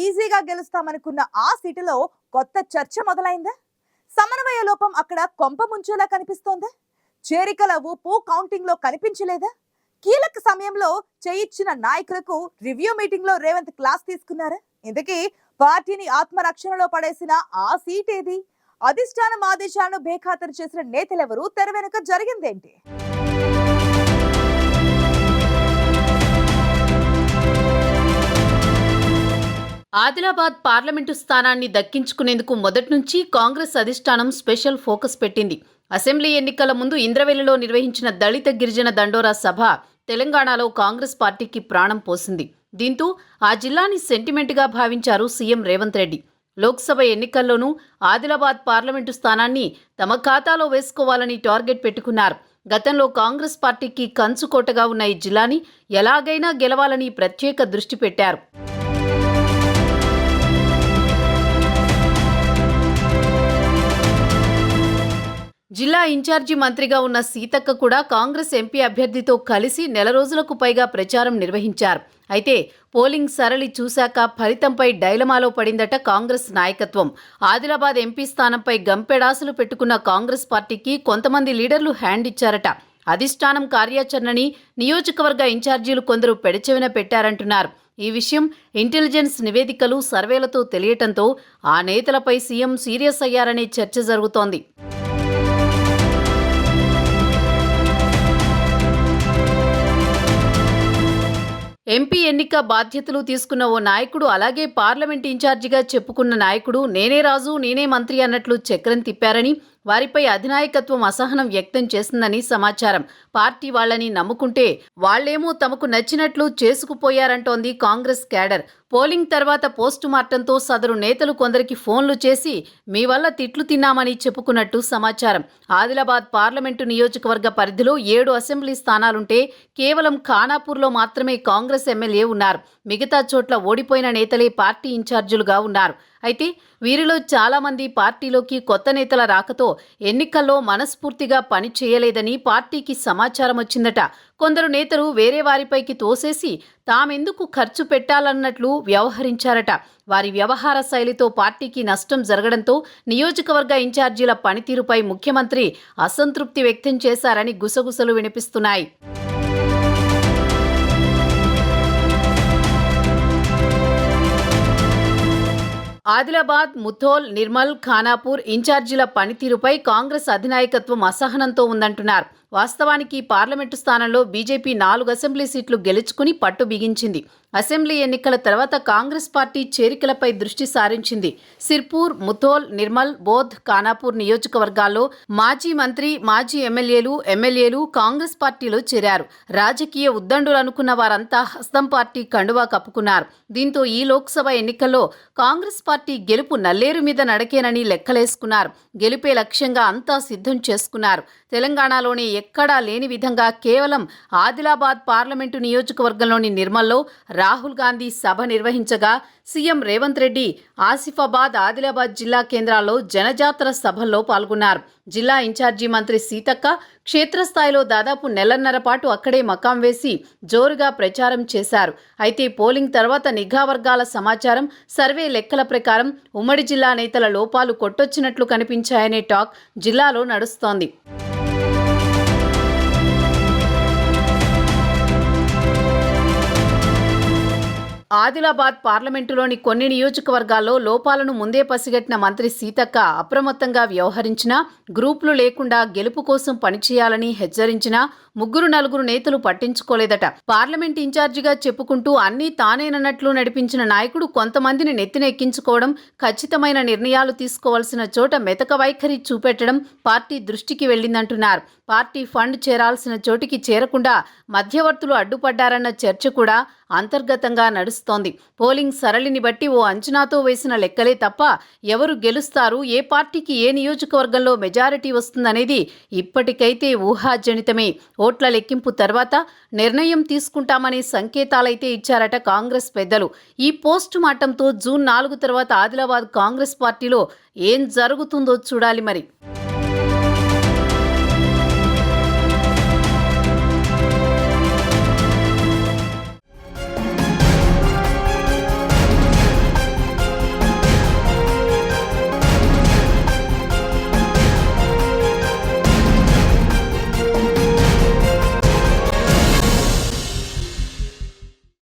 ఈజీగా గెలుస్తామనుకున్న ఆ సీటులో కొత్త చర్చ మొదలైందా? సమన్వయ లోపం అక్కడ కొంప ముంచేలా కనిపిస్తోందా? చేరికల ఊపు కౌంటింగ్ లో కనిపించలేదా? కీలక సమయంలో చేయిచ్చిన నాయకులకు రివ్యూ మీటింగ్ లో రేవంత్ క్లాస్ తీసుకున్నారా? ఇంతకీ పార్టీని ఆత్మరక్షణలో పడేసిన ఆ సీట్ ఏది? అధిష్టానం ఆదేశాలను బేఖాతరు చేసిన నేతలెవరు? తెర వెనుక జరిగిందేంటి? ఆదిలాబాద్ పార్లమెంటు స్థానాన్ని దక్కించుకునేందుకు మొదటి నుంచి కాంగ్రెస్ అధిష్టానం స్పెషల్ ఫోకస్ పెట్టింది. అసెంబ్లీ ఎన్నికల ముందు ఇంద్రవెల్లిలో నిర్వహించిన దళిత గిరిజన దండోరా సభ తెలంగాణలో కాంగ్రెస్ పార్టీకి ప్రాణం పోసింది. దీంతో ఆ జిల్లాని సెంటిమెంట్గా భావించారు సీఎం రేవంత్ రెడ్డి. లోక్సభ ఎన్నికల్లోనూ ఆదిలాబాద్ పార్లమెంటు స్థానాన్ని తమ ఖాతాలో వేసుకోవాలని టార్గెట్ పెట్టుకున్నారు. గతంలో కాంగ్రెస్ పార్టీకి కంచుకోటగా ఉన్న ఈ జిల్లాని ఎలాగైనా గెలవాలని ప్రత్యేక దృష్టి పెట్టారు. జిల్లా ఇన్ఛార్జి మంత్రిగా ఉన్న సీతక్క కూడా కాంగ్రెస్ ఎంపీ అభ్యర్థితో కలిసి నెల రోజులకు పైగా ప్రచారం నిర్వహించారు. అయితే పోలింగ్ సరళి చూశాక ఫలితంపై డైలమాలో పడిందట కాంగ్రెస్ నాయకత్వం. ఆదిలాబాద్ ఎంపీ స్థానంపై గంపెడాసులు పెట్టుకున్న కాంగ్రెస్ పార్టీకి కొంతమంది లీడర్లు హ్యాండ్ ఇచ్చారట. అధిష్టానం కార్యాచరణని నియోజకవర్గ ఇన్ఛార్జీలు కొందరు పెడచెవిన పెట్టారంటున్నారు. ఈ విషయం ఇంటెలిజెన్స్ నివేదికలు, సర్వేలతో తెలియటంతో ఆ నేతలపై సీఎం సీరియస్ అయ్యారనే చర్చ జరుగుతోంది. ఎంపీ ఎన్నిక బాధ్యతలు తీసుకున్న ఓ నాయకుడు, అలాగే పార్లమెంట్ ఇన్ఛార్జిగా చెప్పుకున్న నాయకుడు నేనే రాజు నేనే మంత్రి అన్నట్లు చక్రం తిప్పారని, వారిపై అధినాయకత్వం అసహనం వ్యక్తం చేసిందని సమాచారం. పార్టీ వాళ్లని నమ్ముకుంటే వాళ్లేమో తమకు నచ్చినట్లు చేసుకుపోయారంటోంది కాంగ్రెస్ క్యాడర్. పోలింగ్ తర్వాత పోస్టు మార్టంతో సదరు నేతలు కొందరికి ఫోన్లు చేసి మీ వల్ల తిట్లు తిన్నామని చెప్పుకున్నట్టు సమాచారం. ఆదిలాబాద్ పార్లమెంటు నియోజకవర్గ పరిధిలో 7 అసెంబ్లీ స్థానాలుంటే కేవలం ఖానాపూర్లో మాత్రమే కాంగ్రెస్ ఎమ్మెల్యే ఉన్నారు. మిగతా చోట్ల ఓడిపోయిన నేతలే పార్టీ ఇన్ఛార్జీలుగా ఉన్నారు. అయితే వీరిలో చాలామంది పార్టీలోకి కొత్త నేతల రాకతో ఎన్నికల్లో మనస్ఫూర్తిగా పని చేయలేదని పార్టీకి సమాచారం వచ్చిందట. కొందరు నేతలు వేరే వారిపైకి తోసేసి తామెందుకు ఖర్చు పెట్టాలన్నట్లు వ్యవహరించారట. వారి వ్యవహార శైలితో పార్టీకి నష్టం జరగడంతో నియోజకవర్గ ఇన్ఛార్జీల పనితీరుపై ముఖ్యమంత్రి అసంతృప్తి వ్యక్తం చేశారని గుసగుసలు వినిపిస్తున్నాయి. ఆదిలాబాద్, ముథోల్, నిర్మల్, ఖానాపూర్ ఇన్ఛార్జీల పనితీరుపై కాంగ్రెస్ అధినాయకత్వం అసహనంతో ఉందంటున్నారు. వాస్తవానికి పార్లమెంటు స్థానంలో బీజేపీ 4 అసెంబ్లీ సీట్లు గెలుచుకుని పట్టు బిగించింది. అసెంబ్లీ ఎన్నికల తర్వాత కాంగ్రెస్ పార్టీ చేరికలపై దృష్టి సారించింది. సిర్పూర్, ముథోల్, నిర్మల్, బోధ్, ఖానాపూర్ నియోజకవర్గాల్లో మాజీ మంత్రి, మాజీ ఎమ్మెల్యేలు కాంగ్రెస్ పార్టీలో చేరారు. రాజకీయ ఉద్దండులు అనుకున్న వారంతా హస్తం పార్టీ కండువా కప్పుకున్నారు. దీంతో ఈ లోక్సభ ఎన్నికల్లో కాంగ్రెస్ పార్టీ గెలుపు నల్లేరు మీద నడకేనని లెక్కలేసుకున్నారు. గెలుపే లక్ష్యంగా అంతా సిద్ధం చేసుకున్నారు. తెలంగాణలోనే ఎక్కడా లేని విధంగా కేవలం ఆదిలాబాద్ పార్లమెంటు నియోజకవర్గంలోని నిర్మల్లో రాహుల్ గాంధీ సభ నిర్వహించగా సీఎం రేవంత్ రెడ్డి ఆసిఫాబాద్, ఆదిలాబాద్ జిల్లా కేంద్రాల్లో జనజాతర సభల్లో పాల్గొన్నారు. జిల్లా ఇన్ఛార్జి మంత్రి సీతక్క క్షేత్రస్థాయిలో దాదాపు నెలన్నర పాటు అక్కడే మకాం వేసి జోరుగా ప్రచారం చేశారు. అయితే పోలింగ్ తర్వాత నిఘా వర్గాల సమాచారం, సర్వే లెక్కల ప్రకారం ఉమ్మడి జిల్లా నేతల లోపాలు కొట్టొచ్చినట్లు కనిపించాయనే టాక్ జిల్లాలో నడుస్తోంది. ఆదిలాబాద్ పార్లమెంటులోని కొన్ని నియోజకవర్గాల్లో లోపాలను ముందే పసిగట్టిన మంత్రి సీతక్క అప్రమత్తంగా వ్యవహరించినా, గ్రూపులు లేకుండా గెలుపు కోసం పనిచేయాలని హెచ్చరించినా 3-4 నేతలు పట్టించుకోలేదట. పార్లమెంట్ ఇన్ఛార్జిగా చెప్పుకుంటూ అన్నీ తానేనన్నట్లు నడిపించిన నాయకుడు కొంతమందిని నెత్తినెక్కించుకోవడం, ఖచ్చితమైన నిర్ణయాలు తీసుకోవాల్సిన చోట మెతక వైఖరి చూపెట్టడం పార్టీ దృష్టికి వెళ్లిందంటున్నారు. పార్టీ ఫండ్ చేరాల్సిన చోటికి చేరకుండా మధ్యవర్తులు అడ్డుపడ్డారన్న చర్చ కూడా అంతర్గతంగా నడుస్తోంది. పోలింగ్ సరళిని బట్టి ఓ అంచనాతో వేసిన లెక్కలే తప్ప ఎవరు గెలుస్తారు, ఏ పార్టీకి ఏ నియోజకవర్గంలో మెజారిటీ వస్తుందనేది ఇప్పటికైతే ఊహాజనితమే. ఓట్ల లెక్కింపు తర్వాత నిర్ణయం తీసుకుంటామనే సంకేతాలైతే ఇచ్చారట కాంగ్రెస్ పెద్దలు. ఈ పోస్టు మార్టంతో జూన్ 4 తర్వాత ఆదిలాబాద్ కాంగ్రెస్ పార్టీలో ఏం జరుగుతుందో చూడాలి మరి.